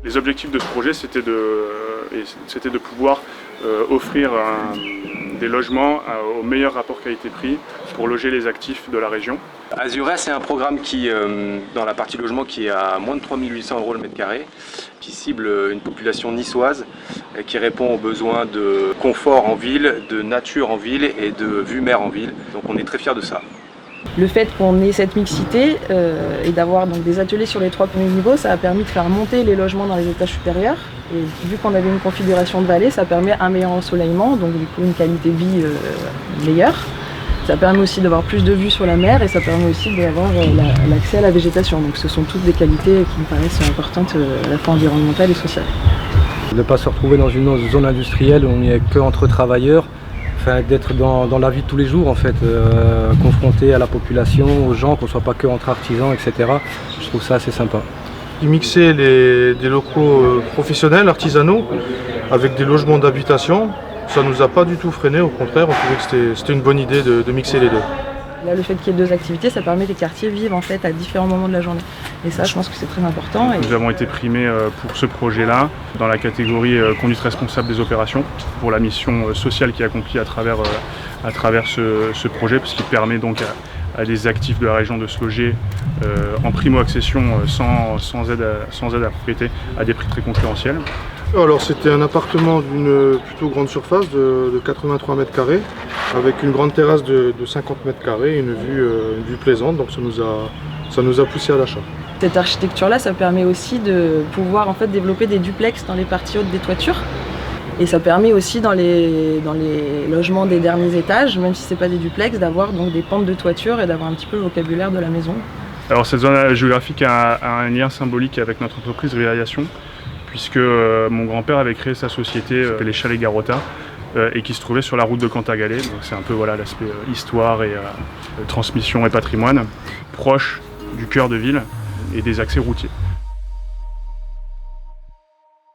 Les objectifs de ce projet, c'était de pouvoir offrir des logements au meilleur rapport qualité-prix pour loger les actifs de la région. Azurès, c'est un programme qui, dans la partie logement, qui est à moins de 3 800 € le mètre carré, qui cible une population niçoise, qui répond aux besoins de confort en ville, de nature en ville et de vue mer en ville. Donc on est très fiers de ça. Le fait qu'on ait cette mixité et d'avoir donc des ateliers sur les 3 premiers niveaux, ça a permis de faire monter les logements dans les étages supérieurs. Et vu qu'on avait une configuration de vallée, ça permet un meilleur ensoleillement, donc du coup une qualité de vie meilleure. Ça permet aussi d'avoir plus de vue sur la mer et ça permet aussi d'avoir l'accès à la végétation. Donc ce sont toutes des qualités qui me paraissent importantes à la fois environnementales et sociales. Ne pas se retrouver dans une zone industrielle où on n'y est qu'entre travailleurs, enfin, d'être dans la vie de tous les jours en fait, confronté à la population, aux gens, qu'on ne soit pas que entre artisans, etc. Je trouve ça assez sympa. Mixer des locaux professionnels, artisanaux, avec des logements d'habitation, ça ne nous a pas du tout freiné, au contraire, on trouvait que c'était une bonne idée de mixer les deux. Là, le fait qu'il y ait 2 activités, ça permet que les quartiers vivent en fait à différents moments de la journée. Et ça, je pense que c'est très important. Nous avons été primés pour ce projet-là dans la catégorie conduite responsable des opérations pour la mission sociale qui est accomplie à travers ce projet, parce qu'il permet donc à des actifs de la région de se loger en primo-accession sans aide à propriété à des prix très concurrentiels. Alors c'était un appartement d'une plutôt grande surface de 83 mètres carrés avec une grande terrasse de 50 mètres carrés et une vue plaisante, donc ça nous a poussé à l'achat. Cette architecture-là, ça permet aussi de pouvoir en fait développer des duplex dans les parties hautes des toitures. Et ça permet aussi dans les logements des derniers étages, même si ce n'est pas des duplex, d'avoir donc des pentes de toiture et d'avoir un petit peu le vocabulaire de la maison. Alors cette zone géographique a un lien symbolique avec notre entreprise Réalisation, puisque mon grand-père avait créé sa société, les Chalets Garota, et qui se trouvait sur la route de Cantagallet. Donc c'est un peu voilà, l'aspect histoire et transmission et patrimoine, proche du cœur de ville et des accès routiers.